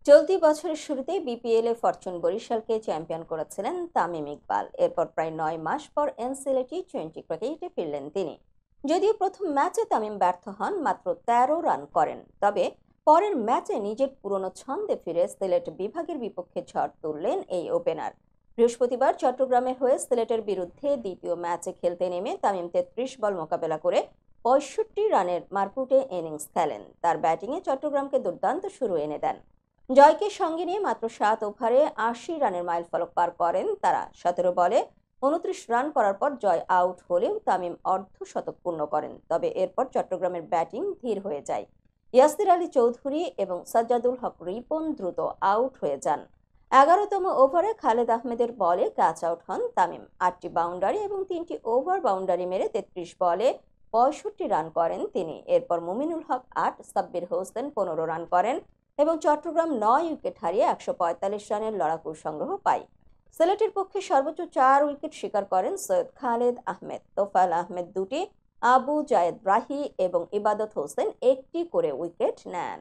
চলতি বছরের শুরুতেই বিপিএল এ ফরচুন বরিশালকে চ্যাম্পিয়ন করেছিলেন তামিম ইকবাল। এরপর প্রায় 9 মাস পর এনসিএল টি20 ক্রিকেটে ফিরলেন তিনি। যদিও প্রথম ম্যাচে তামিম ব্যর্থ হন, মাত্র 13 রান করেন। তবে পরের ম্যাচে নিজের পুরনো ছন্দে ফিরে সিলেট বিভাগের বিপক্ষে ঝড় তুললেন এই ওপেনার। বৃহস্পতিবার চট্টগ্রামের হয়ে সিলেটের বিরুদ্ধে দ্বিতীয় ম্যাচে খেলতে নেমে তামিম 33 বল মোকাবেলা করে 65 রানের মারকুটে ইনিংস খেলেন। তার ব্যাটিংয়ে চট্টগ্রামকে দুর্দান্ত শুরু এনে দেন। জয়কে সঙ্গে নিয়ে মাত্র 7 ওভারে 80 রানের মাইলফলক পার করেন তারা। 17 বলে 29 রান করার পর জয় আউট হলেও তামিম অর্ধশতক পূর্ণ করেন। তবে এরপর চট্টগ্রামের ব্যাটিং ধীর হয়ে যায়। ইয়াসির আলী চৌধুরী এবং সাজ্জাদুল হক রিপন দ্রুত আউট হয়ে যান। 11তম ওভারে খালেদ আহমেদের বলে ক্যাচ আউট হন তামিম। 8টি বাউন্ডারি এবং 3টি ওভার বাউন্ডারি মেরে 33 বলে 65 রান করেন তিনি। এরপর মুমিনুল হক 8, সাব্বির হোসেন 15 রান করেন এবং চট্টগ্রাম 9 উইকেট হারিয়ে 145 রানের লড়াকু সংগ্রহ পায়। সিলেটের পক্ষে সর্বোচ্চ 4 উইকেট শিকার করেন সৈয়দ খালেদ আহমেদ, তোফায়েল আহমেদ 2টি, আবু জায়েদ রাহি এবং ইবাদত হোসেন 1টি করে উইকেট নেন।